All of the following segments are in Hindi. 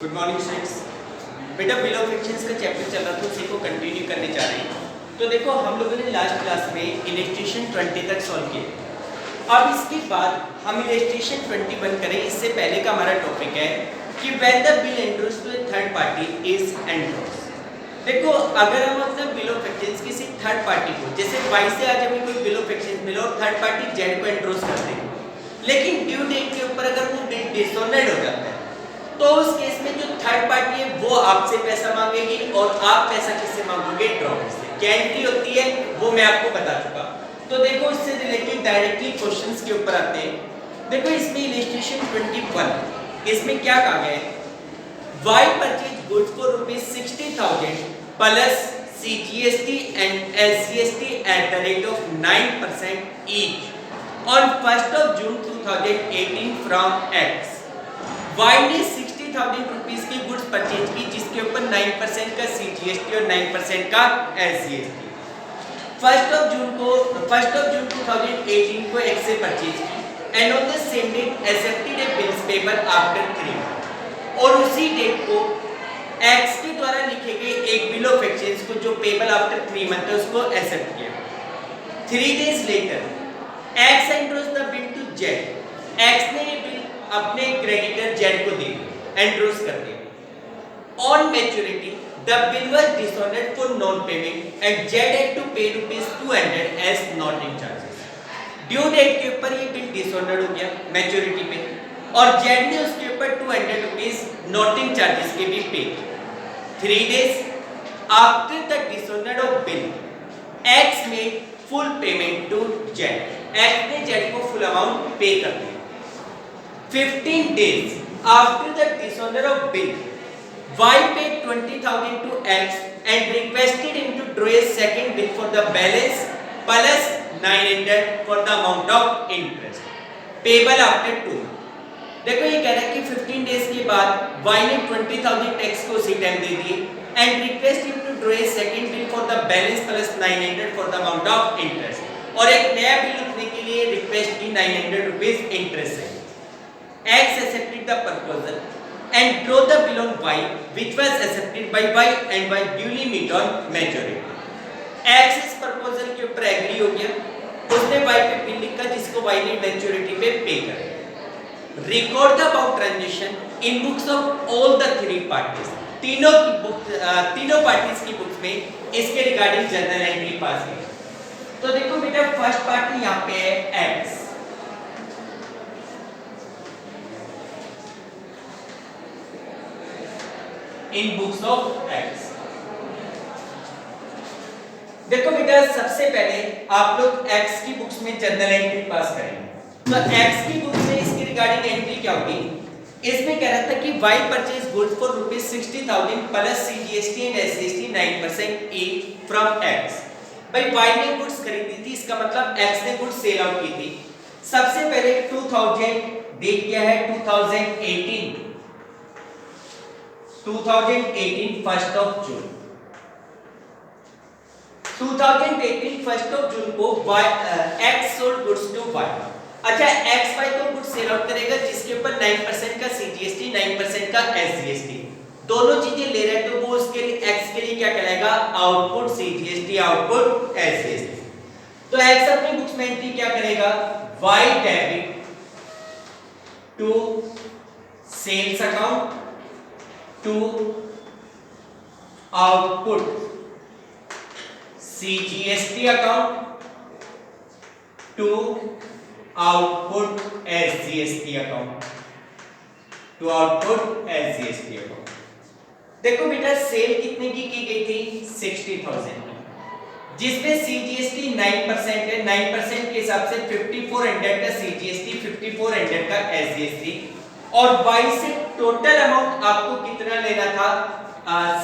Good morning students. बेटा बिल ऑफ एक्सचेंज का चैप्टर चल रहा था, उसी को कंटिन्यू करने जा रहे हैं। तो देखो हम लोगों ने लास्ट क्लास में इलस्ट्रेशन 20 तक सॉल्व किया। अब इसके बाद हम इलस्ट्रेशन 21 करें। इससे पहले का हमारा टॉपिक है कि when the bill endorsed to a third party is endorsed. देखो अगर हम अपना बिल ऑफ एक्सचेंज किसी थर्ड पार्टी को, जैसे वाई से आज हमें कोई बिल ऑफ एक्सचेंज मिला और थर्ड पार्टी जेड को एंडोर्स करते हैं, लेकिन ड्यू डेट के ऊपर अगर वो बिल डिसऑनर्ड हो जाता है तो उस केस में जो थर्ड पार्टी है वो आपसे पैसा मांगेगी और आप पैसा किससे मांगोगे? ड्रॉपर से। क्या एंट्री होती है वो मैं आपको बता चुका। तो देखो इससे रिलेटेड डायरेक्टली क्वेश्चंस के ऊपर आते हैं। देखो इसमें इलस्ट्रेशन 21 इसमें क्या कहा गया है? Y purchase goods for ₹60,000 plus CGST and SGST at the rate of 9% each on 1st of June 2018 from X। Y ने 60,000 रुपीस की गुड्स परचेज की जिसके ऊपर 9% का CGST और 9% का SGST 1st of June 2018 को X से परचेज की and on the same date accepted a bills payable after 3 और उसी डेट को X के द्वारा लिखे गए एक बिल ऑफ एक्सचेंज को जो पेबल आफ्टर 3 मंथ है उसको एक्सेप्ट किया। 3 days later X endorse the bill to Z। X ने ये बिल अपने क्रेडिटर जेड को दी, एंडोर्स कर दिया। On maturity the bill was dishonoured for non payment and Z had to pay ₹200 as noting charges. Due date के ऊपर ये बिल डिसऑनर्ड हो गया मैच्योरिटी पे और जेड ने उसके ऊपर ₹200 नॉटिंग चार्जेस के भी pay. 3 days after the dishonoured of bill X made full payment to Z. X ने जेड को फुल अमाउंट पे कर दिया। 15 days after the dishonor of bill, Y paid 20,000 to X and requested him to draw a second bill for the balance plus 900 for the amount of interest payable after 2। देखो ये कह रहा है कि 15 days के बाद Y ने 20,000 X को उसी टाइम दे दिए and request him to draw a second bill for the balance plus 900 for the amount of interest और एक नया बिल लिखने के लिए रिक्वेस्ट की 900 रुपीस इंटरेस्ट है। X accepted the proposal and drew the bill on Y, which was accepted by Y and Y duly met on majority। X इस proposal के ऊपर एग्री हो गया, उसने Y पे बिल लिखा जिसको Y ने majority पे पे कर। Record the above transaction in books of all the three parties। तीनों पार्टीज की बुक्स में इसके रिगार्डिंग जर्नल एंट्री पास है। तो देखो बेटा फर्स्ट पार्टी यहाँ पे है X। In books of X। देखो बेटा सबसे पहले आप लोग X की बुक्स में जर्नल एंट्री पास करेंगे। तो X की बुक्स में इसकी रिगार्डिंग एंट्री क्या होगी? इसमें कह रहा था कि Y purchase goods for ₹60,000 plus CGST and SGST 9% each from X। भाई Y ने गुड्स खरीदी थी, इसका मतलब X ने गुड्स सेल आउट की थी। सबसे पहले 2000 डेट क्या है? 2018 1st of June 2018 1st of June को X sold goods to Y। अच्छा X Y को गुड्स सेल आउट करेगा जिसके ऊपर 9% का CGST 9% का SGST दोनों चीजें ले रहा है, तो वो उसके लिए X के लिए क्या कहलाएगा? Output CGST output SGST। तो X अपनी बुक्स में एंट्री क्या करेगा? Y debit to sales account to output CGST account to output SGST account to output SGST account। देखो बेटा सेल कितने की गई थी? 60,000 की, जिसमें CGST 9% है। 9% के हिसाब से 5400 का CGST 5400 का SGST और Y से टोटल अमाउंट आपको कितना लेना था?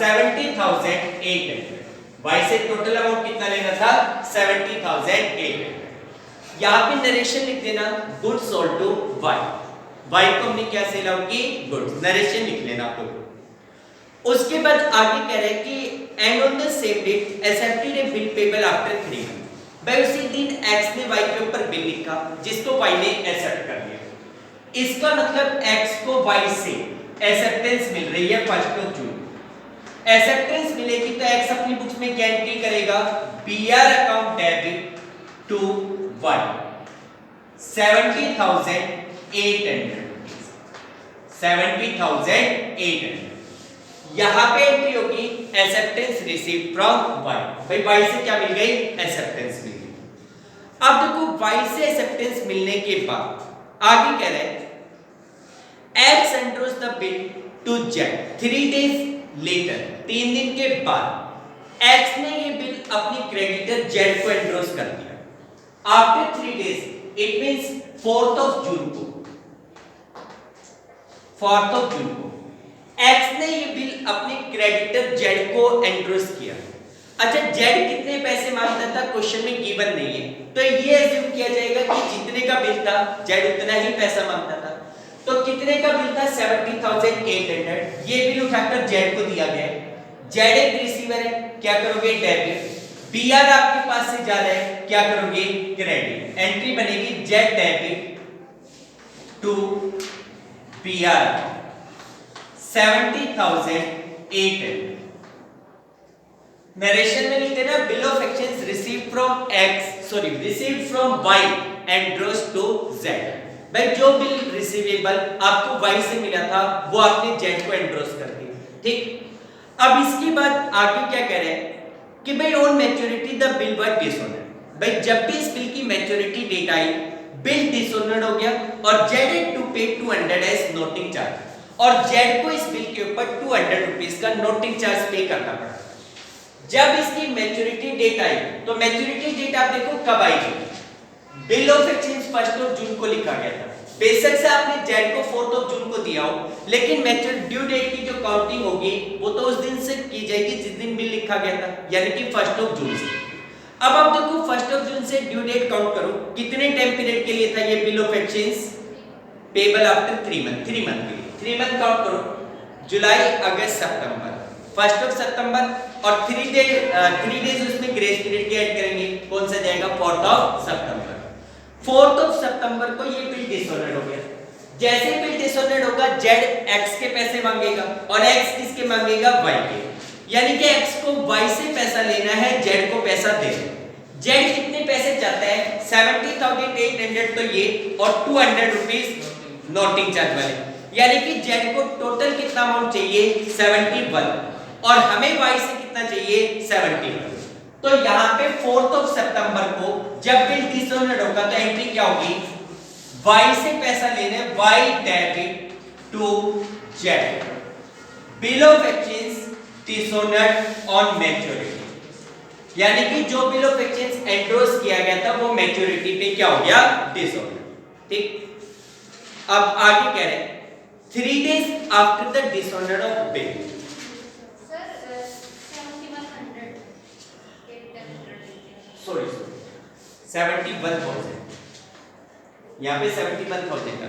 70,800। Y से टोटल अमाउंट कितना लेना था? 70,800। यहाँ पे नरेशन लिख देना goods sold to Y। Y को हमने क्या सेल आउट की? गुड्स। नरेशन लिख लेना आप लोग। उसके बाद आगे कह रहे हैं कि and on the same date accepted a bill payable after 3 month. भाई उसी दिन X ने Y के ऊपर बिल लिखा जिसको Y ने एक्सेप्ट कर लिया। इसका मतलब X को Y से एक्सेप्टेंस मिल रही है 1 जून। एक्सेप्टेंस मिलेगी तो एक्स अपनी बुक्स में क्या एंट्री करेगा, BR account debit to Y 70,800, 70,800। यहां पे एंट्री होगी एक्सेप्टेंस रिसीव फ्रॉम वाई। भाई वाई से क्या मिल गई, एक्सेप्टेंस मिल गई। अब देखो वाई से एक्सेप्टेंस मिलने के बाद आगे कह रहे हैं X endorse the bill to Z 3 days later, 3 दिन के बाद एक्स ने ये बिल अपनी क्रेडिटर जेड को एंड्रोस कर दिया। After 3 days it means 4th जून को, 4th जून को एक्स ने ये बिल अपने क्रेडिटर जेड को एंड्रोस किया। अच्छा जेड कितने पैसे मांगता था, क्वेश्चन में गिवन नहीं है, तो ये एज्यूम किया जाएगा कि जितने का बिल था जेड उतना ही पैसा मांगता था। तो कितने का बिल था, 70,800। ये बिल उठाकर जेड को दिया गया है। जेड एक रिसीवर है, क्या करोगे, डेबिट। बीआर आपके पास से जा रहा है, क्या करोगे, क्रेडिट। एंट्री बनेगी Z debit to BR 70,800। Narration में लिखते ना bill of exchange receive from X, sorry receive from Y endorse to Z. भाई जो बिल रिसीवेबल आपको वाई से मिला था वो आपने जेड को एंड्रोस कर दिया, ठीक। अब इसके बाद आगे क्या कह रहे हैं कि भाई on maturity the bill were dishonoured. भाई जब भी इस बिल की मैच्योरिटी डेट आई बिल डिसऑनर्ड हो गया और Z had to pay 200 as noting charge, और जेड को इस बिल के ऊपर 200 रुपीस का नोटिंग चार्ज पे करना पड़ा। जब इसकी मैच्योरिटी डेट आई तो मैच्योरिटी डेट आप देखो कब आई थी, बिल ऑफ एक्सचेंज 1 जून को लिखा गया था। बेशक से आपने जेड को 4 जून को दिया हो, लेकिन मैच्योरिटी ड्यू डेट की जो काउंटिंग होगी वो तो उस दिन से की जाएगी जिस दिन बिल लिखा गया था, यानी कि 1 जून से। अब आप देखो 1 जून से ड्यू डेट काउंट करो, कितने टाइम पीरियड के लिए था ये bill of exchange, payable after 3 month, 3 month के लिए। 3 मंथ काउंट करो, जुलाई अगस्त सितंबर, 1 सितंबर, और 3 डेज उसमें ग्रेस पीरियड के ऐड करेंगे, कौन सा जाएगा, 4 सितंबर। 4 सितंबर को ये बिल डिसऑनर्ड हो गया। जैसे ही बिल डिसऑनर्ड होगा जेड एक्स के पैसे मांगेगा और एक्स किसके मांगेगा, वाई के। यानी कि एक्स को वाई से पैसा लेना है, जेड को पैसा देना। जेड कितने पैसे चाहता है, 70,800 तो ये और 200 रुपीस नोटिंग चार्ज वाले, यानी कि जेड को टोटल कितना अमाउंट चाहिए, 71, और हमें वाई से कितना चाहिए, 71। तो यहाँ पे 4 सितंबर को जब बिल डिसऑनर्ड होगा तो एंट्री क्या होगी, वाई से पैसा लेने, Y debit to Z, bill of exchange dishonoured on maturity. यानी कि जो बिल ऑफ एक्सचेंज एंडोर्स किया गया था वो मैच्योरिटी पे क्या हो गया, डिसऑनर्ड, ठीक। अब आगे कह रहे हैं 3 days after the dishonoured of bill. Sorry 71,000, यहाँ पे 71,000 का।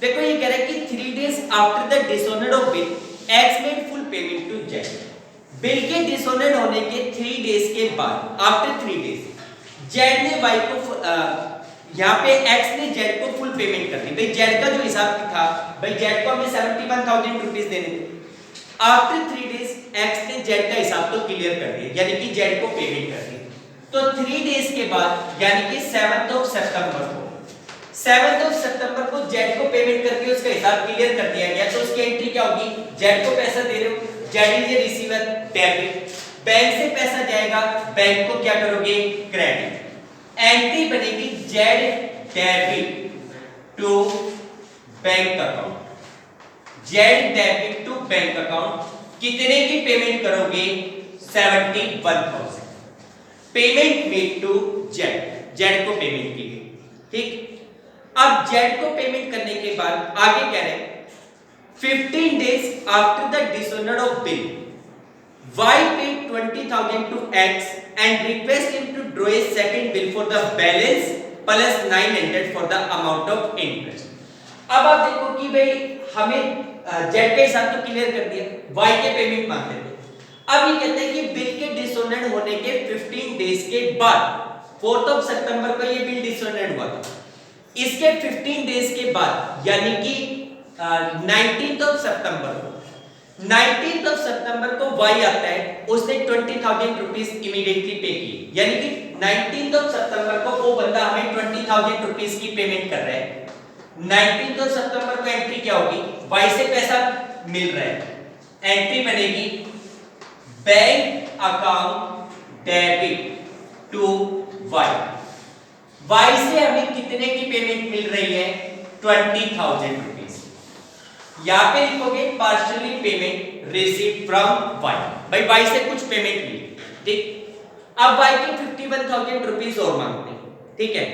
देखो ये कह रहा है कि 3 days after the dishonoured of bill X made full payment to Z. Bill के डिसऑनर्ड होने के 3 days के बाद, आफ्टर 3 days जेड ने वाई को यहाँ पे एक्स ने जेड को फुल पेमेंट कर दी। भाई जेड का जो हिसाब था, भाई जेड को हमें 71,000 रुपीस देने थे। आफ्टर 3 days एक्स ने जेड का हिसाब तो क्लियर कर दिया, यानी कि जेड को पेमेंट कर दी। तो 3 days के बाद यानी कि 7 सितंबर को जेड को पेमेंट करके उसका हिसाब क्लियर कर दिया गया। तो उसकी एंट्री क्या होगी, जेड को पैसा दे रहे हो, Z is a receiver, debit. Bank से पैसा जाएगा, बैंक को क्या करोगे, क्रेडिट। एंट्री बनेगी Z debit to bank account, Z debit to bank account. कितने की पेमेंट करोगे, 71,000। Payment made to Z, Z को पेमेंट की गई, ठीक। अब जेड को पेमेंट करने के बाद आगे कह रहे हैं 15 days after the dishonoured of bill Y paid 20,000 to X and request him to draw a second bill for the balance plus 900 for the amount of interest. अब आप देखो कि भाई हमें जेड का हिसाब तो क्लियर कर दिया, वाई के पेमेंट मांगते थे। अब ये कहते हैं कि बिल के डिसऑनर्ड होने के 15 days के बाद, 4 सितंबर को ये बिल डिसऑनर्ड हुआ था, इसके 15 days के बाद यानी कि 19 सितंबर को y आता है, उसने 20,000 रुपीस इमीडिएटली पे की, यानी कि 19 सितंबर को वो बंदा हमें 20,000 रुपीस की पेमेंट कर रहा है। 19 सितंबर को एंट्री क्या होगी, y से पैसा मिल रहा है, एंट्री बनेगी bank account debit to y। y से हमें कितने की पेमेंट मिल रही है, 20,000 रुपीस। यहां पे लिखोगे partially payment received from y, भाई y से कुछ पेमेंट मिली, ठीक। अब y के 51,000 रुपीस और मांगते हैं, ठीक है।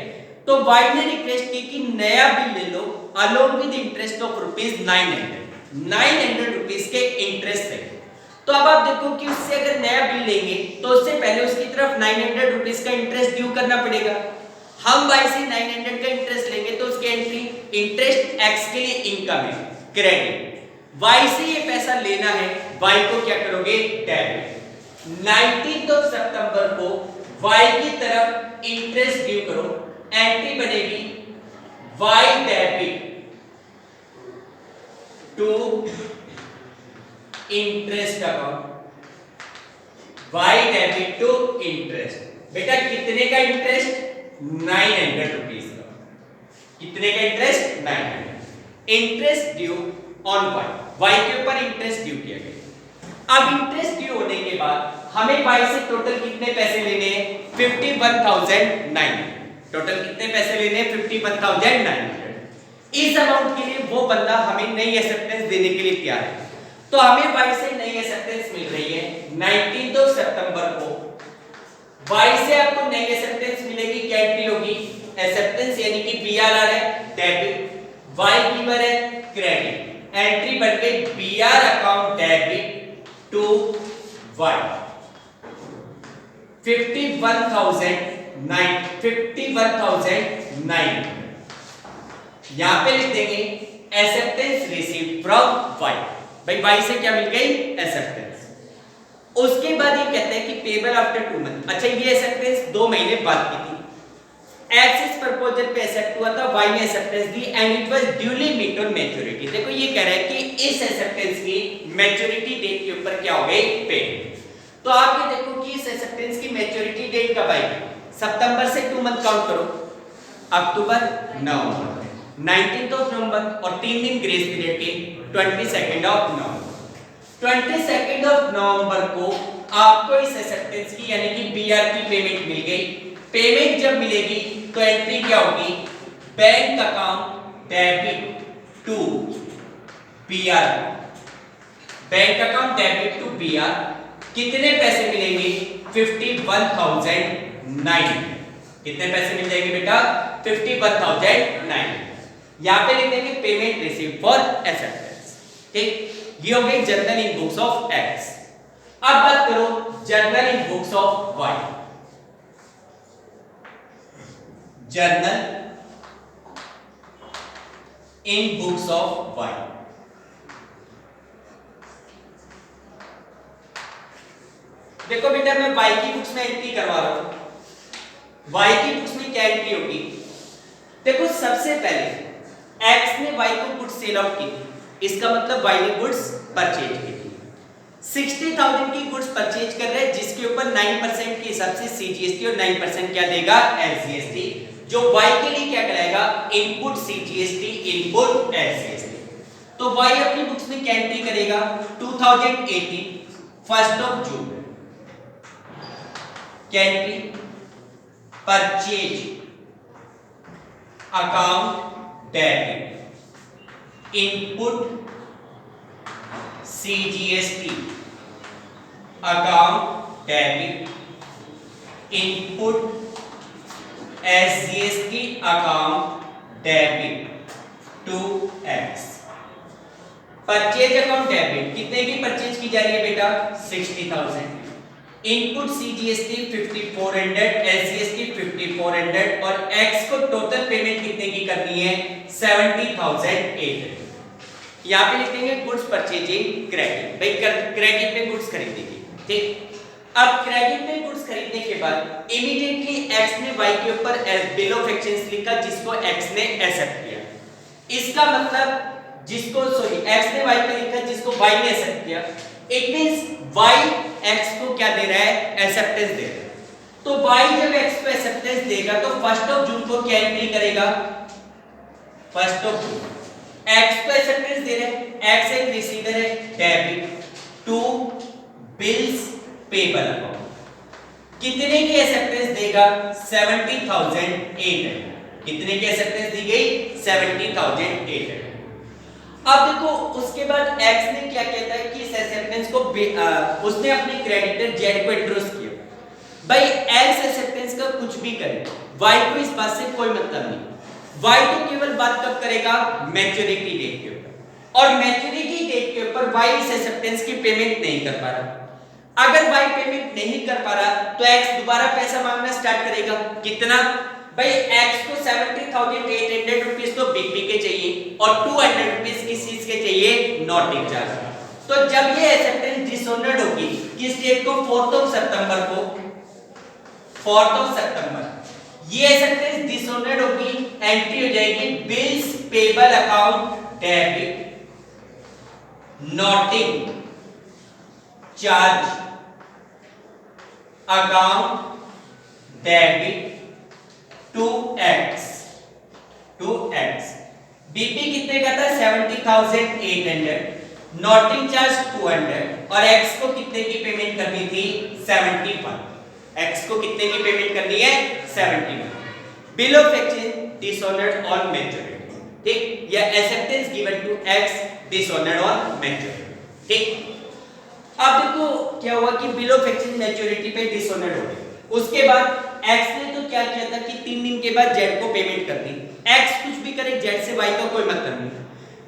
तो y ने रिक्वेस्ट की कि नया बिल ले लो along with interest of rupees 900 rupees के इंटरेस्ट है। तो अब आप देखो कि उससे अगर नया बिल लेंगे तो उससे पहले उसकी तरफ 900 रुपीस का इंटरेस्ट ड्यू करना पड़ेगा। हम y से 900 का इंटरेस्ट लेंगे तो उसकी एंट्री इंटरेस्ट x के लिए इनकम है, क्रेडिट। y से ये पैसा लेना है, y को क्या करोगे, डेबिट। 19 सितंबर को y की तरफ इंटरेस्ट ड्यू करो, एंट्री बनेगी y debit to interest account, y debit to interest. बेटा कितने का इंटरेस्ट, 900 रुपीस का। कितने का interest, 900। Interest due on y के ऊपर इंटरेस्ट ड्यू किया गया। अब इंटरेस्ट ड्यू होने के बाद हमें y से टोटल कितने पैसे लेने हैं, 51,900। टोटल कितने पैसे लेने हैं, 51,900। इस अमाउंट के लिए वो बंदा हमें नई एक्सेप्टेंस देने के लिए तैयार है। तो हमें y से नई एक्सेप्टेंस मिल रही है 19 सितंबर को। y से आपको नई एक्सेप्टेंस मिलेगी, क्या एंट्री होगी, एक्सेप्टेंस यानी कि BRR है डेबिट, y गिवर है क्रेडिट, एंट्री बन गई BR account debit to y। 51,900 यहां पे लिख देंगे एक्सेप्टेंस रिसीव्ड फ्रॉम y। भाई y से क्या मिल गई, एक्सेप्टेंस। उसके बाद ये कहते हैं कि पेबल आफ्टर 2 मंथ। अच्छा ये एक्सेप्टेंस 2 महीने बाद की थी। x इस प्रपोजल पे एक्सेप्ट हुआ था, y ने एक्सेप्टेंस दी and it was duly met on maturity. देखो ये कह रहा है कि इस एक्सेप्टेंस की मैच्योरिटी डेट के ऊपर क्या हो गई, पे। तो आप ये देखो कि इस एक्सेप्टेंस की मैच्योरिटी डेट कब आएगी, सितंबर से 2 मंथ काउंट करो, अक्टूबर, नवंबर, 19 नवंबर और 3 दिन ग्रेस पीरियड के 22 नवंबर। 22 नवंबर को आपको इस एक्सेप्टेंस की यानी कि BR की पेमेंट मिल गई। पेमेंट जब मिलेगी तो एंट्री क्या होगी, bank account debit to BR, bank account debit to BR। कितने पैसे मिलेंगे, 51,900। कितने पैसे मिल जाएंगे बेटा, 51,900। यहां पे लिख देंगे पेमेंट रिसीव्ड फॉर एक्सेप्टेंस, ठीक। ये हो गई journal in books of x। अब बात करो journal in books of y। Journal in books of y। देखो बेटा मैं y की बुक्स में एंट्री करवा रहा हूं। y की बुक्स में क्या एंट्री होगी, देखो सबसे पहले x ने y को गुड्स सेल आउट की थी, इसका मतलब y ने गुड्स परचेज की थी। 60,000 की गुड्स परचेज कर रहे हैं जिसके ऊपर 9% के हिसाब से CGST और 9% क्या देगा, SGST, जो y के लिए क्या कराएगा, इनपुट CGST इनपुट SGST। तो y अपनी बुक्स में क्या एंट्री करेगा, 2018 1 जून क्या entry, purchase account debit input CGST account debit input SGST account debit to x। Purchase account debit कितने की परचेज की जा रही है बेटा, 60,000। इनपुट CGST 5400, SGST 5400 और x को टोटल पेमेंट कितने की करनी है, 70,800। यहाँ पे लिखेंगे गुड्स परचेजिंग क्रेडिट, भाई क्रेडिट में गुड्स खरीदेंगे, ठीक। अब क्रेडिट में गुड्स खरीदने के बाद इमीडिएटली x ने y के ऊपर बिल ऑफ एक्सचेंज लिखा जिसको x ने एक्सेप्ट किया। इसका मतलब जिसको सॉरी x ने y पे लिखा जिसको y ने एक्सेप्ट किया, इट मींस y x को क्या दे रहा है, एक्सेप्टेंस दे रहा है। तो y जब x को एक्सेप्टेंस देगा तो 1 जून को क्या एंट्री करेगा, 1 जून x को एक्सेप्टेंस दे रहा है, x एक रिसीवर है, debit to bills payable account. कितने की एक्सेप्टेंस देगा, 70,800। कितने की एक्सेप्टेंस दी गई, 70,800। अब देखो उसके बाद x ने क्या कहता है कि इस एक्सेप्टेंस को उसने अपने क्रेडिटर z को इंट्रोड्यूस किया। भाई x एक्सेप्टेंस का कुछ भी करे, y को इस बात से कोई मतलब नहीं। y तो केवल बात कब करेगा, मैच्योरिटी डेट के ऊपर, और मैच्योरिटी डेट के ऊपर y इस एक्सेप्टेंस की पेमेंट नहीं कर पा रहा। अगर y पेमेंट नहीं कर पा रहा तो x दोबारा पैसा मांगना स्टार्ट करेगा। कितना, भाई x को 70,800 रुपीस तो बीपी के चाहिए और 200 रुपीस किस चीज के चाहिए, नोटिंग चार्ज। तो जब ये एक्सेप्टेंस डिसऑनर्ड होगी, किस डेट को, 4 सितंबर को, 4 सितंबर ये एक्सेप्टेंस डिसऑनर्ड होगी, एंट्री हो जाएगी bills payable account debit noting charge account debit to x BP कितने का था, 70,800, नोटिंग चार्ज 200 और x को कितने की पेमेंट करनी थी, 71। x को कितने की पेमेंट करनी है, 71। Bill of exchange dishonoured on maturity, ठीक, या acceptance given to x dishonoured on maturity, ठीक। अब देखो क्या हुआ कि बिल ऑफ एक्सचेंज मैच्योरिटी पे डिसऑनर्ड हो गई। उसके बाद x ने तो क्या किया था कि 3 दिन के बाद z को पेमेंट कर दी। x कुछ भी करे, z से y का कोई मतलब नहीं।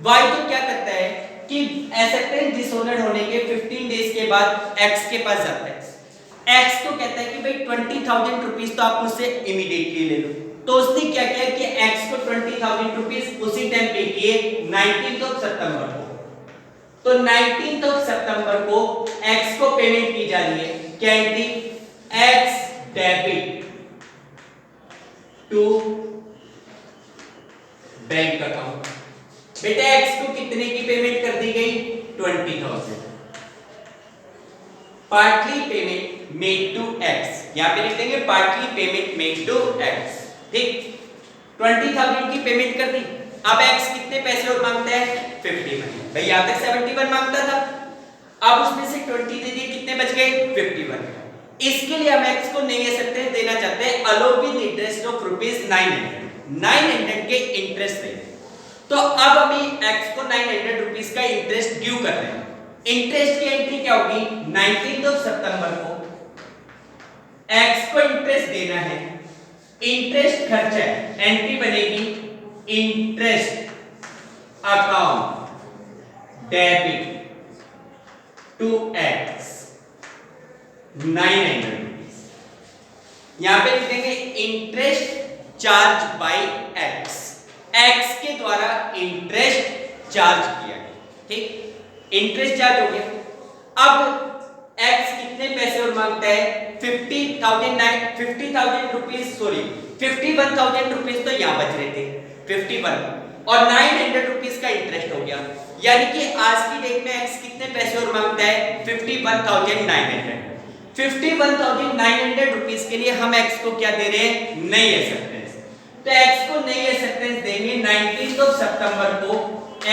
y तो क्या करता है कि एक्सेप्टेंस डिसऑनर्ड होने के 15 डेज के बाद x के पास जाता है। x तो कहता है कि भाई 20,000 रुपीस तो आप मुझसे इमीडिएटली ले लो। तो उसने क्या किया कि x को 20,000 रुपीस उसी टाइम पे किए 19 सितंबर को। तो 19 सितंबर को x को पेमेंट की जा रही है, क्या entry, x debit to bank account. बेटा x को कितने की पेमेंट कर दी गई, 20,000। Partly payment made to x, यहां पे लिख देंगे partly payment made to x, ठीक। 20,000 की पेमेंट कर दी। अब x कितने पैसे और मांगता है, 51। भाई यहां तक 71 मांगता था, अब उसमें से 20 दे दिए, कितने बच गए, 51। इसके लिए हम x को नहीं एक्सेप्टेंस देना चाहते हैं, अलो विद इंटरेस्ट ऑफ ₹900 के इंटरेस्ट देंगे। तो अब अभी x को 900 रुपीस का इंटरेस्ट ड्यू कर रहे हैं। इंटरेस्ट की एंट्री क्या होगी, 19 सितंबर को x को इंटरेस्ट देना है, इंटरेस्ट खर्च है, एंट्री बनेगी interest account debit to x 900 rupees. यहां पे लिख देंगे interest charge by x, x के द्वारा इंटरेस्ट चार्ज किया गया, ठीक, इंटरेस्ट चार्ज हो गया। अब x कितने पैसे और मांगता है, 50,000 रुपीस, सॉरी 51,000 रुपीस तो यहां बच रहे थे, 51 और 900 रुपीस का इंटरेस्ट हो गया। यानी कि आज की डेट में x कितने पैसे और मांगता है, 51,900। 51,900 रुपीस के लिए हम x को क्या दे रहे हैं, नई एक्सेप्टेंस। तो x को नई एक्सेप्टेंस देंगे 19 सितंबर को,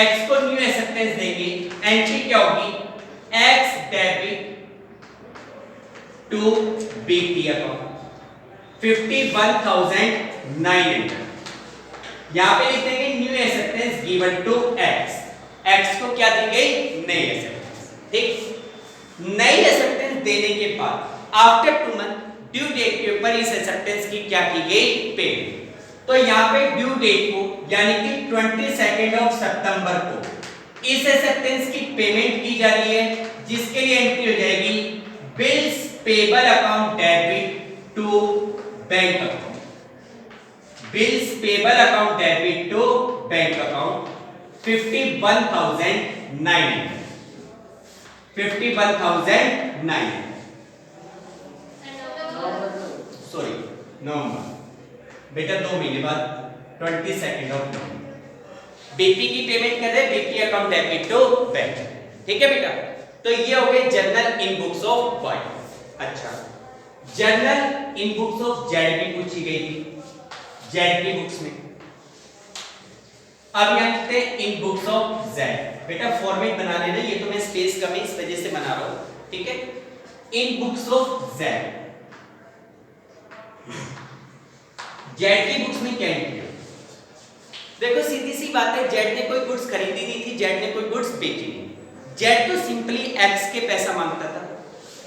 x को न्यू एक्सेप्टेंस देंगे, एंट्री क्या होगी, x debit to BP account 51,900। यहां पे लिख देंगे new acceptance given to x, x को क्या दी गई, नई एक्सेप्टेंस, ठीक। नई एक्सेप्टेंस देने के बाद आफ्टर 2 मंथ ड्यू डेट के ऊपर इस एक्सेप्टेंस की क्या की गई, पेमेंट। तो यहां पे ड्यू डेट को यानी कि 22 सितंबर को इस एक्सेप्टेंस की पेमेंट की जा रही है, जिसके लिए एंट्री हो जाएगी bills payable account debit to bank account, bills payable account debit to bank account 51,900, 51,900, sorry November, बेटा 2 महीने बाद 22 नवंबर बीपी की पेमेंट कर रहे हैं, BP account debit to bank. ठीक है बेटा, तो ये हो गए journal in books of Y. अच्छा, journal in books of Z भी पूछी गई थी, जेड की बुक्स में। अब यहां लिखते हैं इन बुक्स ऑफ जेड। बेटा फॉर्मेट बना लेना, ये तो मैं स्पेस कम है इस वजह से बना रहा हूं। ठीक है, in books of Z, Z की बुक्स में क्या एंट्री है? देखो सीधी सी बात है, जेड ने कोई गुड्स खरीदी नहीं थी, जेड ने कोई गुड्स बेची नहीं। जेड तो सिंपली एक्स के पैसा मांगता था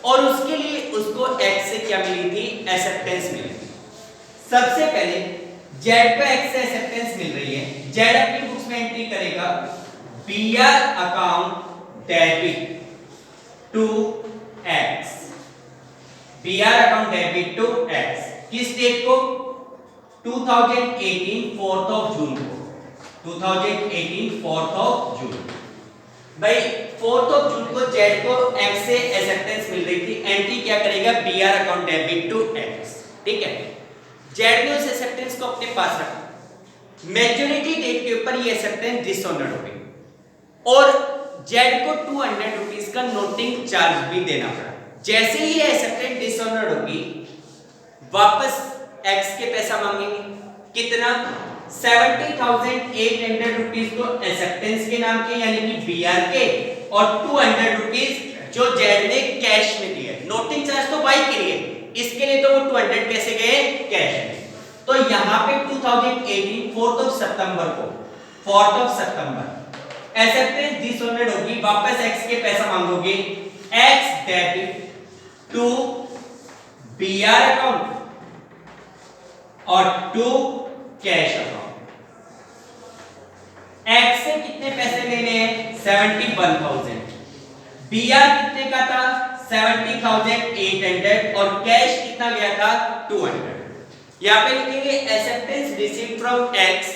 और उसके लिए उसको एक्स से क्या मिली थी? एक्सेप्टेंस मिली थी। सबसे पहले जेड को एक्स से एक्सेप्टेंस मिल रही है, जेड अपनी बुक्स में एंट्री करेगा BR account debit to X, BR account debit to X. किस डेट को? 2018 4th ऑफ जून को, 2018 4th ऑफ जून। भाई 4th ऑफ जून को जेड को एक्स से एक्सेप्टेंस मिल रही थी, एंट्री क्या करेगा? BR account debit to X. ठीक है, जेड ने उस एक्सेप्टेंस को अपने पास रखा, मैच्योरिटी डेट के ऊपर ये एक्सेप्टेंस डिसऑनर्ड हो गई और जेड को 200 रुपीस का नोटिंग चार्ज भी देना पड़ा। जैसे ही ये एक्सेप्टेंस डिसऑनर्ड होगी, वापस एक्स के पैसा मांगेंगे, कितना? 70,800 रुपीस तो एक्सेप्टेंस के नाम के यानी कि बीआर के, और 200 रुपीस जो जेड ने कैश में दिए। नोटिंग चार्ज तो वाई के लिए, इसके लिए तो वो 200 कैसे गए? कैश में। तो यहां पे 2018 4th ऑफ सितंबर को, 4th of September acceptance dishonoured होगी, वापस एक्स के पैसा मांगोगे, X debit to BR account और टू कैश अकाउंट। एक्स से कितने पैसे लेने हैं? 71,000। बीआर कितने का था? 70,800 और कैश कितना गया था? 200। यहां पे लिखेंगे acceptance received from x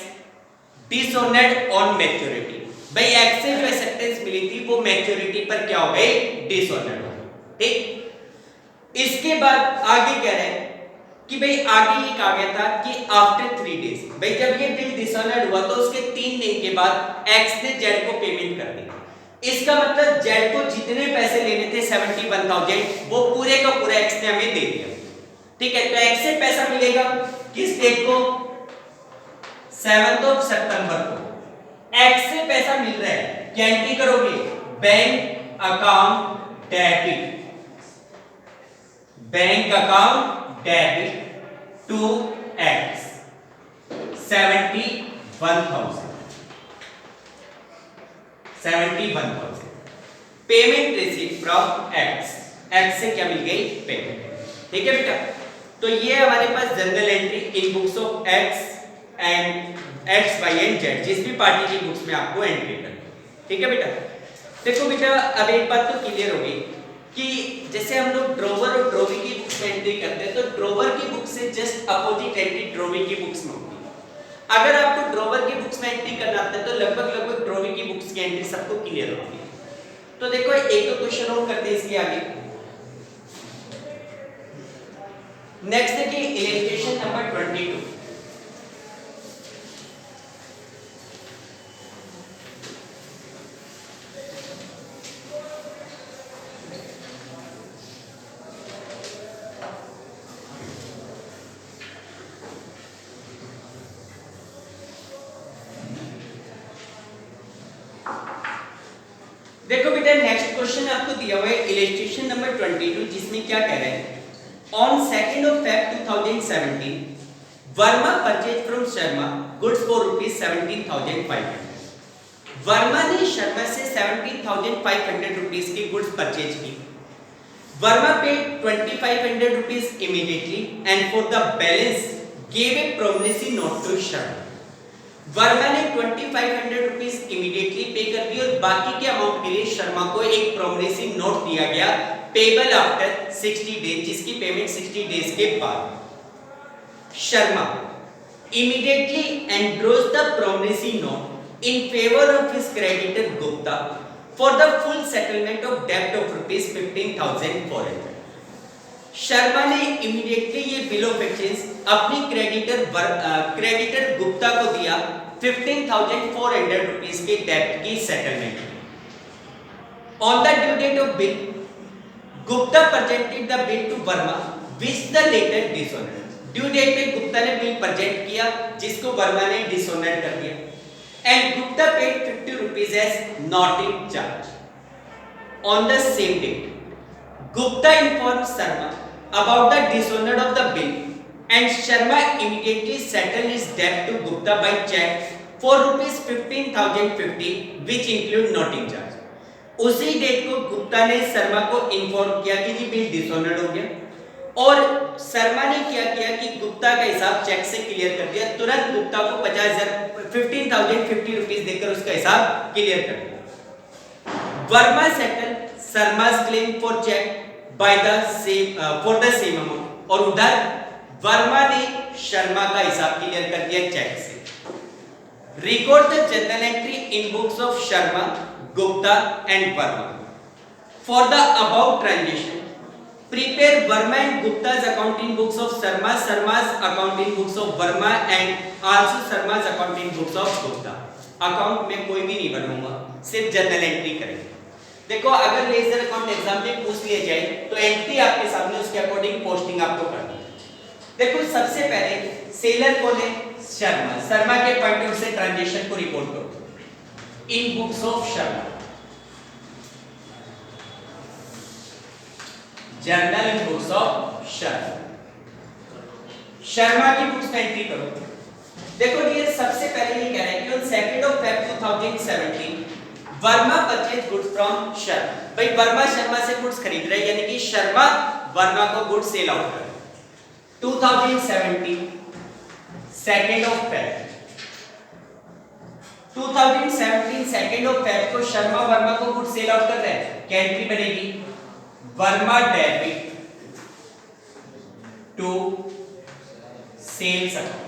dishonoured on maturity. भाई एक्स से जो एक्सेप्टेंस मिली थी वो मैच्योरिटी पर क्या हो गई? डिसऑनर्ड हो गई। ठीक, इसके बाद आगे कह रहे हैं कि भाई आगे ये कहा गया था कि आफ्टर 3 डेज, भाई जब ये बिल डिसऑनर्ड हुआ तो उसके 3 दिन के बाद एक्स ने जेड को पेमेंट कर दी। इसका मतलब जेड को जितने पैसे लेने थे 71,000 वो पूरे का पूरा एक्स ने हमें दे दिया। ठीक है, तो एक्स से पैसा मिलेगा किस डेट को? 7th ऑफ सितंबर को एक्स से पैसा मिल रहा है, क्या एंट्री करोगे? Bank account debit, bank account debit to X 71,000, 71,000 payment receive from X, X से क्या मिल गई? पेमेंट। ठीक है बेटा, तो ये हमारे पास general entry in books of X and X Y and Z, जिस भी पार्टी की बुक्स में आपको एंट्री करनी। ठीक है बेटा, देखो बेटा अब एक बात तो क्लियर हो गई कि जैसे हम लोग ड्रॉवर और ड्रॉवी की बुक्स में एंट्री करते हैं तो ड्रॉवर की बुक से जस्ट अपोजिट एंट्री ड्रॉवी की बुक्स में होती है। अगर आपको ड्रॉवर की बुक्स में एंट्री करना आता है तो लगभग ड्रॉवी की बुक्स की एंट्री सबको क्लियर होती है। तो देखो एक तो क्वेश्चन और करते हैं इसके आगे। नेक्स्ट देखिए इलस्ट्रेशन नंबर 22। देखो बेटा नेक्स्ट क्वेश्चन आपको दिया हुआ है इलस्ट्रेशन नंबर 22, जिसमें क्या कह रहे हैं? ऑन 2nd of Feb 2017 Verma purchase from Sharma goods for ₹17,500। Verma ने शर्मा से 17,500 रुपीस की गुड्स परचेज की। Verma paid 2,500 rupees immediately and for the balance give a promissory note to Sharma. Verma ने 2,500 रुपीस इमीडिएटली पे कर दी और बाकी के अमाउंट के लिए शर्मा को एक प्रोमिसरी नोट दिया गया पेबल आफ्टर 60 डेज, जिसकी पेमेंट 60 डेज के बाद। Sharma immediately endorsed the promissory note in favor of his creditor Gupta for the full settlement of debt of ₹15,400। Sharma ने इमीडिएटली ये बिल ऑफ एक्सचेंज अपनी क्रेडिटर गुप्ता को दिया 15,400 रुपीस के डेब्ट की settlement. On the due date of bill Gupta presented the bill to Verma which the latter dishonoured. Due date पे गुप्ता ने बिल प्रेजेंट किया जिसको वर्मा ने डिसऑनर्ड कर दिया and Gupta paid 50 rupees as noting charge. On the same date Gupta informed Sharma about the dishonor of the bill and Sharma immediately settled his debt to Gupta by check for rupees 15,050 which include noting charge। उसी डेट को गुप्ता ने शर्मा को इन्फॉर्म किया कि जी बिल डिसऑनर्ड हो गया और शर्मा ने क्या किया कि गुप्ता का हिसाब चेक से क्लियर कर दिया। तुरंत गुप्ता को 15,050 रुपीस देकर उसका हिसाब क्लियर कर दिया। Verma settle Sharma's claim for check by the same for the same amount और उधर वर्मा ने शर्मा का हिसाब क्लियर कर दिया चेक से। Record the journal entry in books of Sharma, Gupta and Verma for the about transaction. Prepare Verma and Gupta's accounting books of Sharma, Sharma's accounting books of Verma and also Sharma's accounting books of Gupta। Account में कोई भी नहीं बनूंगा, सिर्फ जर्नल एंट्री करेंगे। देखो अगर लेजर अकाउंट एग्जाम में पूछ लिया जाए तो एंट्री आपके सामने उसके अकॉर्डिंग पोस्टिंग आपको करनी है। देखो सबसे पहले सेलर कौन है? शर्मा। शर्मा के पॉइंट ऑफ से ट्रांजैक्शन को रिपोर्ट करो in books of Sharma, journal in books of Sharma. Sharma की बुक्स में एंट्री करो। देखो डियर सबसे पहले ये कह रहा है कि on 2 Feb 2017 Verma purchase goods from Sharma. भाई वर्मा शर्मा से गुड्स खरीद रहे हैं यानी कि शर्मा वर्मा को गुड्स सेल आउट कर रहा है। 2017 2 Feb 2017 2 Feb को शर्मा वर्मा को गुड्स सेल आउट कर रहे हैं। क्या एंट्री बनेगी? Verma debit to sales account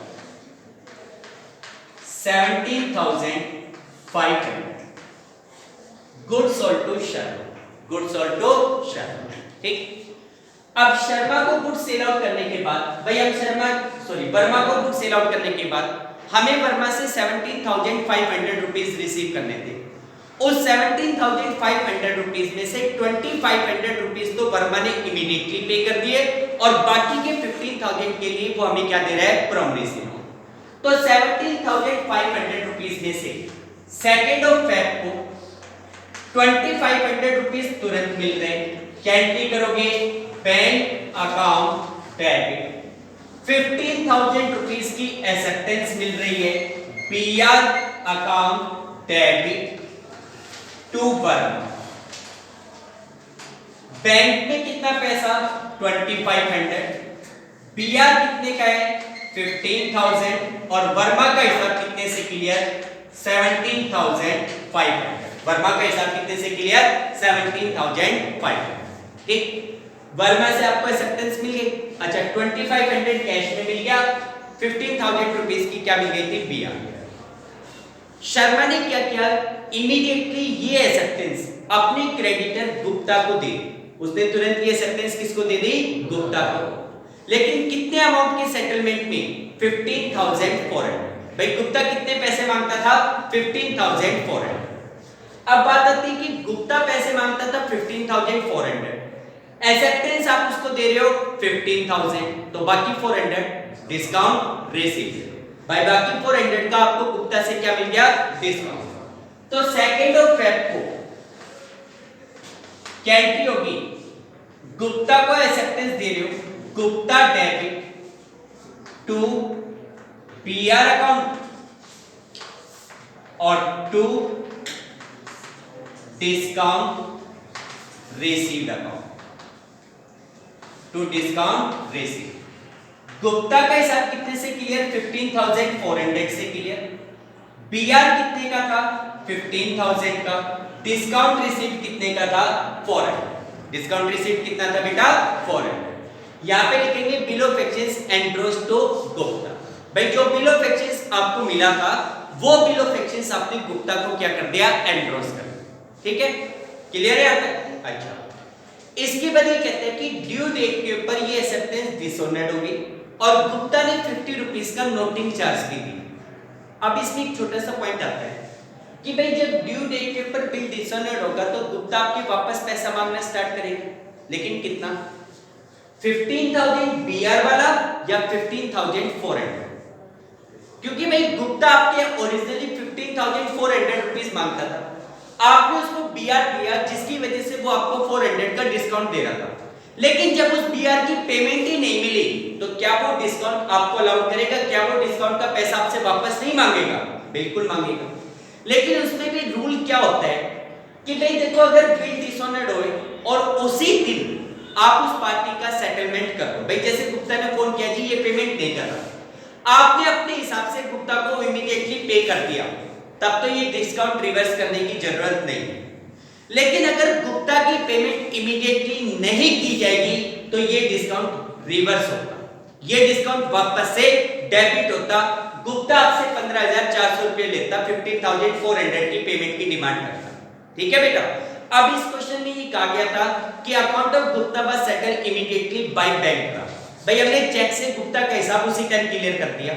17,500 good sold to Sharma, good sold to Sharma. ठीक, अब शर्मा को गुड सेल आउट करने के बाद भाई हम वर्मा को गुड सेल आउट करने के बाद हमें वर्मा से 17,500 रुपीस रिसीव करने थे। उस 17,500 रुपीस में से 2,500 रुपीस तो वर्मा ने इमीडिएटली पे कर दिए और बाकी के 15,000 के लिए वो हमें क्या दे रहा है? प्रोमिस। तो 17,500 रुपीस में से 2 Feb को 2,500 रुपीस तुरंत मिल रहे हैं। क्या एंट्री करोगे? बैंक अकाउंट डेबिट 15,000 रुपीस की एक्सेप्टेंस मिल रही है BR account debit to Verma. Bank में कितना पैसा? 2,500। बीआर कितने का है? 15,000 और वर्मा का हिसाब कितने से क्लियर? 17,500। वर्मा का हिसाब कितने से क्लियर? 17,500। ठीक, वर्मा से आपको एक्सेप्टेंस मिल गई। अच्छा 2,500 कैश में मिल गया, 15,000 रुपीस की क्या मिल गई थी? बीआर। शर्मा ने क्या किया? इमीडिएटली ये एक्सेप्टेंस अपने क्रेडिटर गुप्ता को दे दी। उसने तुरंत ये एक्सेप्टेंस किसको दे दी? गुप्ता को। लेकिन कितने अमाउंट के सेटलमेंट में? 15,400। भाई गुप्ता कितने पैसे मांगता था? 15,400। अब बात आती है कि गुप्ता पैसे मांगता था 15,400, एक्सेप्टेंस आप उसको दे रहे हो 15,000, तो बाकी 400 डिस्काउंट रिसीव। भाई बाकी 400 का आपको गुप्ता से क्या मिल गया? डिस्काउंट। तो 2 Feb को क्या एंट्री होगी? गुप्ता को एक्सेप्टेंस दे रहे हो, Gupta debit to PR account और to discount received account, to discount receive. Gupta का हिसाब कितने से क्लियर? 15,400 से क्लियर। बीआर कितने का था? 15,000 का। डिस्काउंट रिसीव कितने का था? 400। डिस्काउंट रिसीव कितना था बेटा? 400। यहाँ पे लिखेंगे bill of exchange endorse to Gupta. भाई जो बिल ऑफ एक्सचेंज आपको मिला था वो बिल ऑफ एक्सचेंज आपने गुप्ता को क्या कर दिया? एंड्रोस कर दिया। ठीक है, क्लियर है यहाँ तक? अच्छा, इसके बाद ये कहते हैं कि ड्यू डेट के ऊपर ये एक्सेप्टेंस डिसऑनर्ड होगी और गुप्ता ने 50 रुपीस का नोटिंग चार्ज भी दी। अब इसमें एक छोटा सा पॉइंट आता है कि भाई जब ड्यू डेट के ऊपर बिल डिसऑनर्ड होगा तो गुप्ता आपके वापस पैसा मांगना स्टार्ट करेगा, लेकिन कितना, 15,000 बीआर वाला या 15,400? क्योंकि भाई गुप्ता आपके ओरिजिनली 15,400 रुपीस मांगता था, आपने उसको बीआर दिया जिसकी वजह से वो आपको 400 का डिस्काउंट दे रहा था, लेकिन जब उस बीआर की पेमेंट ही नहीं मिली तो क्या वो डिस्काउंट आपको अलाउ करेगा? क्या वो डिस्काउंट का पैसा आपसे वापस नहीं मांगेगा? बिल्कुल मांगेगा। लेकिन उसमें भी रूल क्या होता है कि भाई देखो, अगर बिल डिसऑनर्ड होए और उसी दिन आप उस पार्टी का सेटलमेंट कर दो, भाई जैसे गुप्ता ने फोन किया जी ये पेमेंट नहीं कर रहा, आपने अपने हिसाब से गुप्ता को इमीडिएटली पे कर दिया, तब तो ये डिस्काउंट रिवर्स करने की जरूरत नहीं है। लेकिन अगर गुप्ता की पेमेंट इमीडिएटली नहीं की जाएगी तो ये डिस्काउंट रिवर्स होता, ये डिस्काउंट वापस से डेबिट होता। गुप्ता आपसे 15,400 रुपए लेता, 15,400 की पेमेंट की डिमांड करता। ठीक है बेटा, अब इस क्वेश्चन में ये कहा गया था कि account of Gupta was settled immediately by bank. भाई हमने चेक से गुप्ता का हिसाब उसी टाइम क्लियर कर दिया,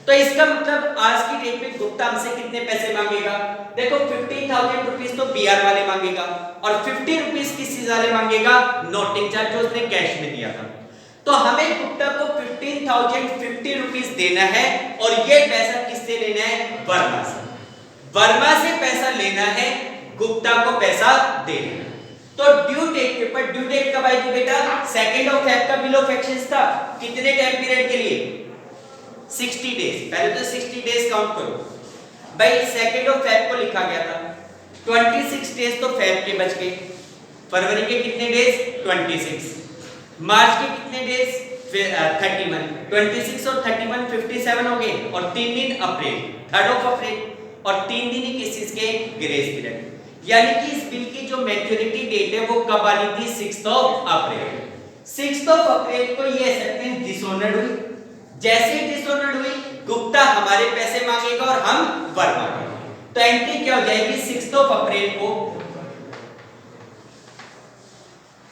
तो इसका मतलब आज की डेट में गुप्ता हमसे कितने पैसे मांगेगा? देखो 15,000 रुपीस तो बीआर वाले मांगेगा और 50 रुपीस किस वाले मांगेगा? नोटिंग चार्ज जो उसने कैश में दिया था। तो हमें गुप्ता को 15,050 रुपीस देना है और ये पैसा किससे लेना है? वर्मा से। वर्मा से पैसा लेना है, गुप्ता को पैसा देना है। तो ड्यू डेट के ऊपर, ड्यू डेट कब आएगी बेटा? 2 ऑफ फेब का बिल ऑफ एक्सचेंज था, कितने टाइम पीरियड के लिए? 60 डेज। पहले तो 60 डेज काउंट करो भाई, 2 ऑफ फेब को लिखा गया था, 26 डेज तो फेब के बच गए, फरवरी के कितने डेज? 26, मार्च के कितने डेज? 31, 26 और 31 57 हो गए, और 3 दिन अप्रैल, 3 ऑफ अप्रैल, और 3 दिन ही किस चीज के? Grace period. यानी कि इस बिल की जो मैच्योरिटी डेट है वो कब आनी थी? 6 ऑफ अप्रैल। 6 ऑफ अप्रैल को ये सकते हैं डिसऑनर्ड हुई, जैसे ही डिसऑनर्ड हुई गुप्ता हमारे पैसे मांगेगा और हम वर्मा के, तो एंट्री क्या हो जाएगी? 6 ऑफ अप्रैल को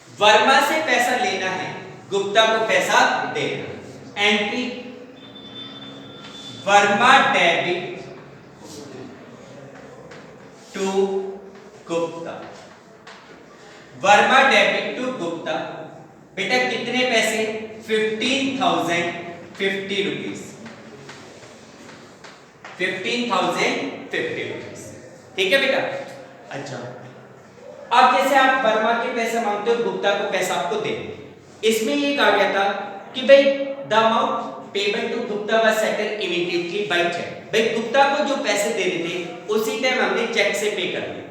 वर्मा से पैसा लेना है, गुप्ता को पैसा देना। Entry Verma debit to Gupta, Verma debit to Gupta. बेटा कितने पैसे? 15,050 रुपीस, 15,050 रुपीस। ठीक है बेटा। अच्छा, अब जैसे आप वर्मा के पैसे मांगते हो, गुप्ता को पैसा आपको दे, इसमें ये कहा गया था कि भाई the amount payable to Gupta was settled immediately by cheque. भाई गुप्ता को जो पैसे देने थे उसी टाइम हमने चेक से पे कर दिया।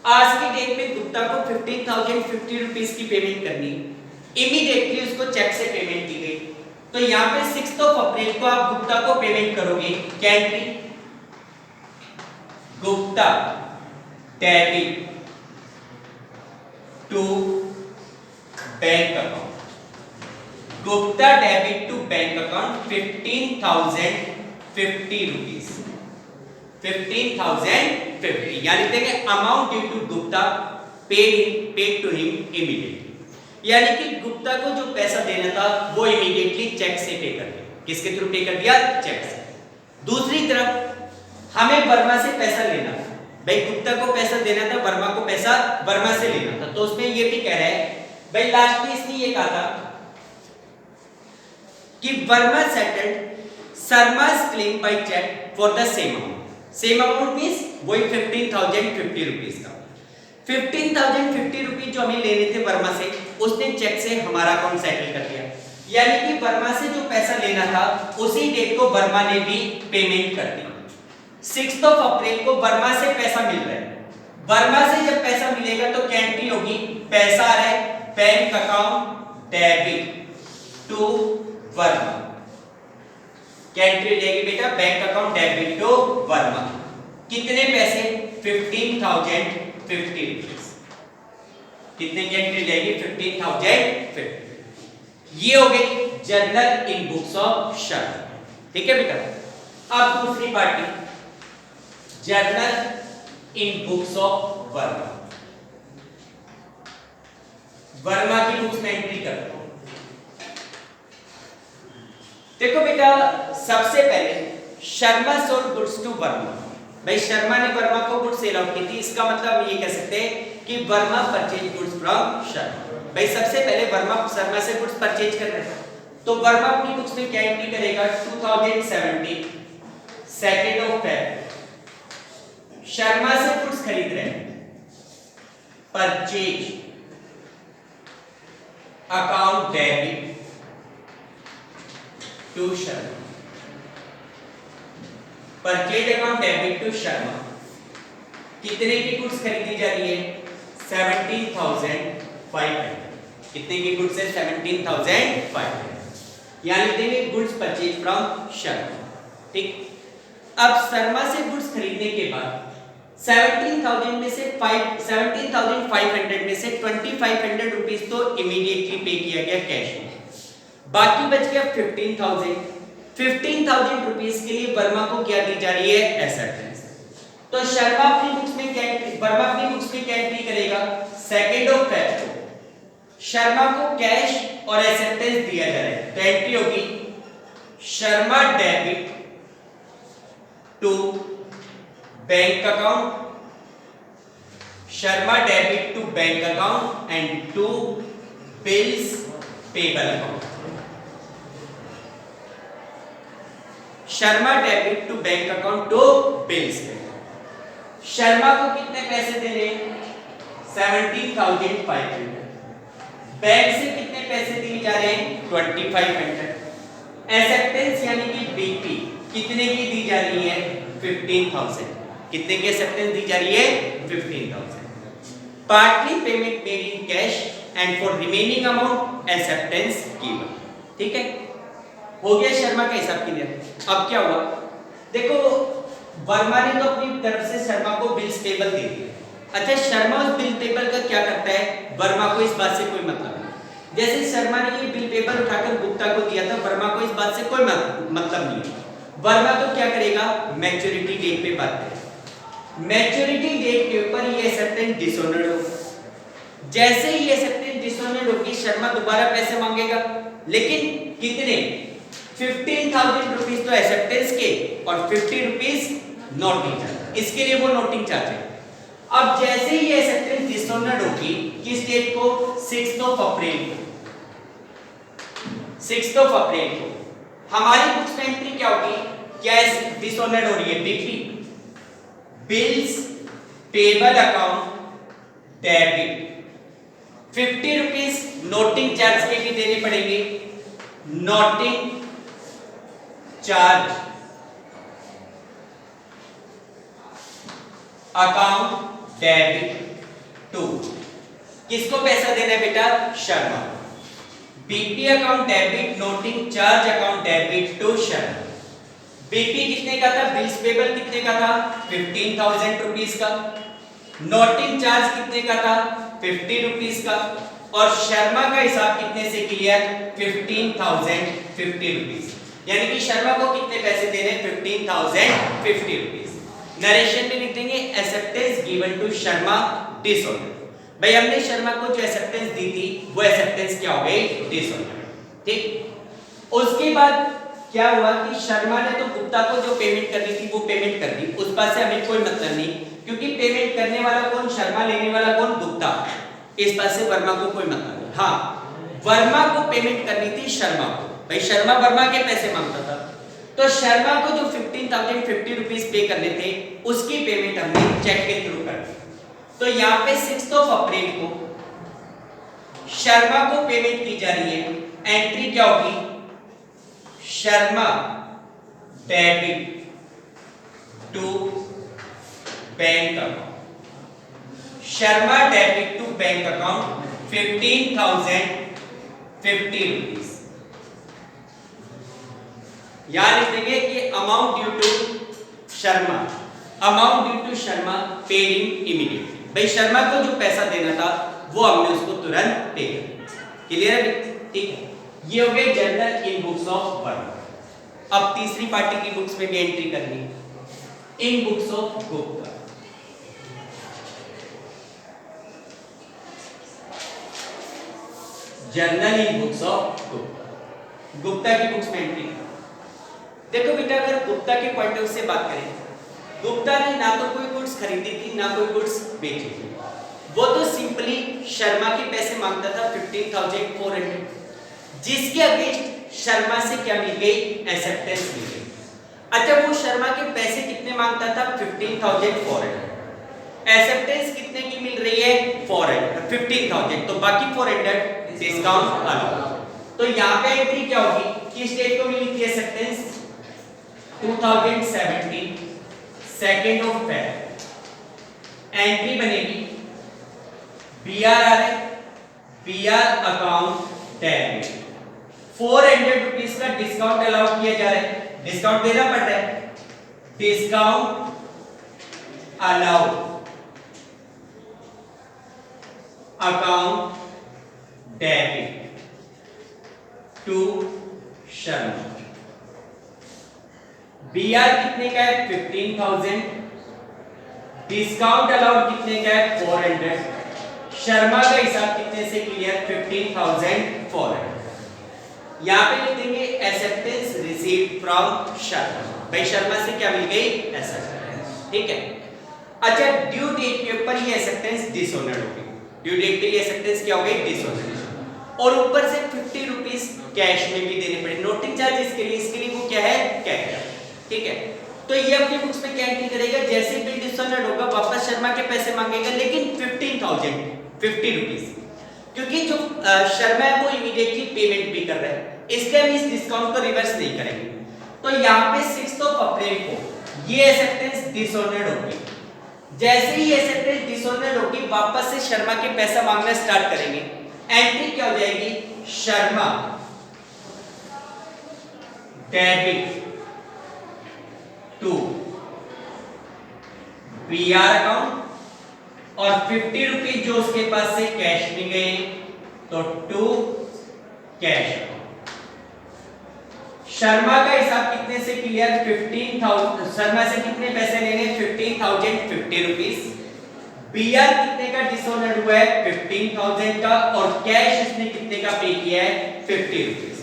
आज की डेट में गुप्ता को 15,050 रुपीस की पेमेंट करनी, इमीडिएटली उसको चेक से पेमेंट की गई, तो यहाँ पे 6 ऑफ अप्रैल को आप गुप्ता को पेमेंट करोगे। क्या entry? Gupta debit to bank account, Gupta debit to bank account 15,050 rupees, 15,050, यानी देखें amount due to Gupta paid to him immediately. यानी कि गुप्ता को जो पैसा देना था वो इमीडिएटली चेक से पे कर दिया। किसके थ्रू पे कर दिया? चेक से। दूसरी तरफ हमें वर्मा से पैसा लेना था, भाई गुप्ता को पैसा देना था, वर्मा को पैसा वर्मा से लेना था, तो उसमें ये भी कह रहा है भाई लास्ट में इसने ये कहा था कि Verma settled Sharma's claim by check for the same amount. Same amount means वही 15,050 रुपीस का। 15,050 रुपीस जो हमें लेने थे वर्मा से, उसने चेक से हमारा अकाउंट सेटल कर दिया। यानी कि वर्मा से जो पैसा लेना था उसी डेट को वर्मा ने भी पेमेंट कर दी। 6 ऑफ अप्रैल को वर्मा से पैसा मिल रहा है, वर्मा से जब पैसा मिलेगा तो क्या एंट्री होगी? पैसा आ रहा है bank account debit to Verma, क्या एंट्री हो जाएगी बेटा? Bank account debit to Verma. कितने पैसे? 15,050 रुपीस। कितने की एंट्री जाएगी? 15,050। ये हो गई journal in books of Sharma. ठीक है बेटा। अब दूसरी party journal in books of Verma. Verma की बुक्स में एंट्री करता हूं। देखो बेटा, सबसे पहले Sharma sold goods to Verma. भाई शर्मा ने वर्मा को गुड्स सेल आउट की थी, इसका मतलब हम ये कह सकते हैं कि Verma purchase goods from Sharma. भाई सबसे पहले वर्मा शर्मा से गुड्स परचेज कर रहे हैं, तो वर्मा अपनी बुक्स में क्या एंट्री करेगा 2017 2 Feb शर्मा से गुड्स खरीद रहे हैं, purchase account debit to Sharma, purchase account debit to Sharma. कितने की गुड्स खरीदी जा रही है 17,500। कितने की गुड्स है 17,500, यानी लिख देंगे गुड्स परचेज फ्रॉम शर्मा। ठीक, अब शर्मा से गुड्स खरीदने के बाद 17,500 में से 2500 रुपीस तो इमीडिएटली पे किया गया कैश में, बाकी बच गया 15,000 रुपीस के लिए वर्मा को क्या दी जा रही है एक्सेप्टेंस। तो शर्मा अपनी बुक्स में क्या वर्मा अपनी बुक्स में क्या एंट्री करेगा 2 Feb को शर्मा को कैश और एक्सेप्टेंस दिया जा रहा है, तो एंट्री होगी Sharma debit to bank account, Sharma debit to bank account and to bills payable account. Sharma debit to bank account to bills. Sharma को कितने पैसे देने 17,500, बैंक से कितने पैसे दिए जा रहे हैं 2,500, एक्सेप्टेंस यानी कि बीपी कितने की दी जा रही है 15,000। कितने की एक्सेप्टेंस दी जा रही है 15,000। Partly payment made in cash and for remaining amount acceptance given. ठीक है, हो गया शर्मा का हिसाब क्लियर। अब क्या हुआ देखो, वर्मा ने तो अपनी तरफ से शर्मा को बिल्स पेबल दे दिए। अच्छा, शर्मा उस बिल पेबल का क्या करता है, वर्मा को इस बात से कोई मतलब नहीं। जैसे शर्मा ने ये बिल पेबल उठाकर गुप्ता को दिया था, वर्मा को इस बात से कोई मतलब नहीं है। वर्मा तो क्या करेगा मैच्योरिटी डेट पे बात करेगा, मैच्योरिटी डेट के ऊपर ये एक्सेप्टेंस डिसऑनर्ड होगा। जैसे ही एक्सेप्टेंस डिसऑनर्ड होगी शर्मा दोबारा पैसे मांगेगा, लेकिन कितने 15,000 रुपीस तो एक्सेप्टेंस के और 50 रुपीस नोटिंग चार्ज, इसके लिए वो नोटिंग चार्ज है। अब जैसे ही एक्सेप्टेंस डिसऑनर्ड होगी किस डेट को 6 अप्रैल को, 6 अप्रैल को हमारी बुक्स में एंट्री क्या होगी, क्या डिसऑनर्ड हो रही है BP bills payable account debit 50 rupees noting charge के भी देने पड़ेंगे, noting charge account debit to, किसको पैसा देना है बेटा Sharma, BP account debit noting charge account debit to Sharma. BP कितने का था, बिल्स पेबल कितने का था 15,000 रुपीस का, नोटिंग चार्ज कितने का था 50 रुपीस का, और शर्मा का हिसाब कितने से क्लियर 15,050 रुपीस, यानी कि शर्मा को कितने पैसे देने 15,050 रुपीस। नरेशन में लिख देंगे acceptance given to Sharma dishonoured. भाई हमने शर्मा को जो एक्सेप्टेंस दी थी वो एक्सेप्टेंस क्या हो गई डिसऑनर्ड। ठीक, उसके बाद क्या हुआ कि शर्मा ने तो गुप्ता को जो पेमेंट करनी थी वो पेमेंट कर दी, उस बात से हमें कोई मतलब नहीं, क्योंकि पेमेंट करने वाला कौन शर्मा, लेने वाला कौन गुप्ता, इस बात से वर्मा को कोई मतलब नहीं। हाँ, वर्मा को पेमेंट करनी थी शर्मा को, भाई शर्मा वर्मा के पैसे मांगता था, तो शर्मा को जो 15,050 रुपीस पे करने थे उसकी पेमेंट हमने चेक के थ्रू कर दी। तो यहाँ पे 6 अप्रैल को शर्मा को पेमेंट की जा रही है, एंट्री क्या होगी Sharma debit to bank account, Sharma debit to bank account 15,050 rupees. यहां लिख देंगे कि amount due to Sharma, amount due to Sharma paid in immediately. भाई शर्मा को जो पैसा देना था वो हमने उसको तुरंत पे कर दिया। क्लियर है? ठीक है, ये हो गए journal in books of Verma. अब तीसरी पार्टी की बुक्स में भी एंट्री करनी है, in books of Gupta. Journal in books of Gupta, Gupta की बुक्स में एंट्री। देखो बेटा, अगर गुप्ता के पॉइंट ऑफ से बात करें, गुप्ता ने ना तो कोई गुड्स खरीदी थी ना कोई गुड्स बेची थी, वो तो सिंपली शर्मा के पैसे मांगता था 15,400, जिसके अगेंस्ट शर्मा से क्या मिल गई, एक्सेप्टेंस मिल गई। अच्छा, वो शर्मा के पैसे कितने मांगता था, 15,400, एक्सेप्टेंस कितने की मिल रही है, 15,000, तो बाकी 400 डिस्काउंट अलाउ। तो यहाँ पे एंट्री क्या होगी, किस डेट को मिली थी acceptance, 2017 2nd of Feb, entry बनेगी BRR है, BR अकाउंट डेबिट, 400 रुपीस का डिस्काउंट अलाउ किया जा रहा है, डिस्काउंट देना पड़ रहा है, discount allow account debit to Sharma. BR कितने का है, 15,000, डिस्काउंट अलाउड कितने का है, 400, शर्मा का हिसाब कितने से क्लियर, 15,400। यहां पे लिख देंगे एक्सेप्टेंस रिसीव्ड फ्रॉम शर्मा, भाई शर्मा से क्या मिल गई, एक्सेप्टेंस, ठीक है। अच्छा, ड्यू डेट के ऊपर ये एक्सेप्टेंस डिसऑनर्ड हो गई, ड्यू डेट पे ये एक्सेप्टेंस क्या हो गई, डिसऑनर्ड, और ऊपर से 50 रुपीस कैश में भी देने पड़े, नोटिंग चार्जेस के लिए, इसके लिए वो क्या है, कैश, ठीक है। तो ये अपनी बुक्स में क्या एंट्री करेगा, जैसे बिल डिसऑनर्ड होगा वापस शर्मा के पैसे मांगेगा, लेकिन 50 रुपीस, क्योंकि जो शर्मा है वो इमीडिएटली पेमेंट भी कर रहा है, इसलिए हम इस डिस्काउंट को रिवर्स नहीं करेंगे। तो यहाँ पे 6 अप्रैल को ये एक्सेप्टेंस डिसऑनर्ड होगी, जैसे ही एक्सेप्टेंस डिसऑनर्ड होगी वापस से शर्मा के पैसा मांगना स्टार्ट करेंगे, एंट्री क्या हो जाएगी, Sharma debit to BR account, और 50 रुपीज जो उसके पास से कैश में गए तो टू कैश। शर्मा का हिसाब कितने से क्लियर, 15,000, शर्मा से कितने पैसे लेने, 15,050 रुपीज, BR कितने का डिसऑनर्ड हुआ है, 15,000 का, और कैश इसने कितने का पे किया है, 50 रुपीज।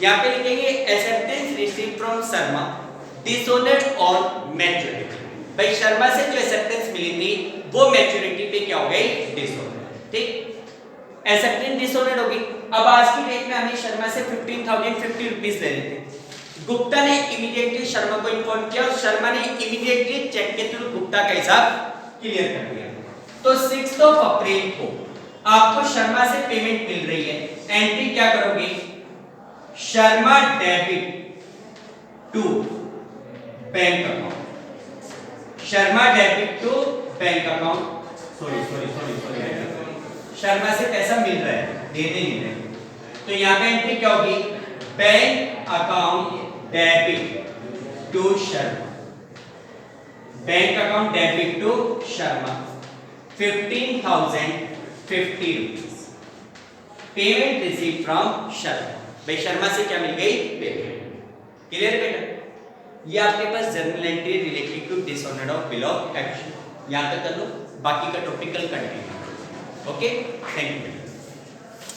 यहाँ पे लिखेंगे acceptance received from Sharma dishonoured और मैच्योरिटी, भाई शर्मा से जो एक्सेप्टेंस मिली थी वो मैच्योरिटी पे क्या हो गई, डिसऑनर्ड, ठीक, एक्सेप्टेंस डिसऑनर्ड हो गई। अब आज की डेट में हमें शर्मा से 15,050 रुपीस लेने थे, गुप्ता ने इमीडिएटली शर्मा को इन्फॉर्म किया और शर्मा ने इमीडिएटली चेक के थ्रू गुप्ता का हिसाब क्लियर कर दिया। तो 6 अप्रैल को आपको शर्मा से पेमेंट मिल रही है, एंट्री क्या करोगे, Sharma debit to bank account, Sharma debit to bank account, sorry Sharma से पैसा मिल रहा है, देने नहीं रहे, तो यहाँ पे एंट्री क्या होगी, bank account debit to Sharma, bank account debit to Sharma 15,050 rupees, payment receive from Sharma, भाई शर्मा से क्या मिल गई, पेमेंट, क्लियर बेटा। ये आपके पास journal entry related to dishonoured of bill of action, यहाँ तक कर लो, बाकी का टॉपिक कल कंटिन्यू, ओके, थैंक यू।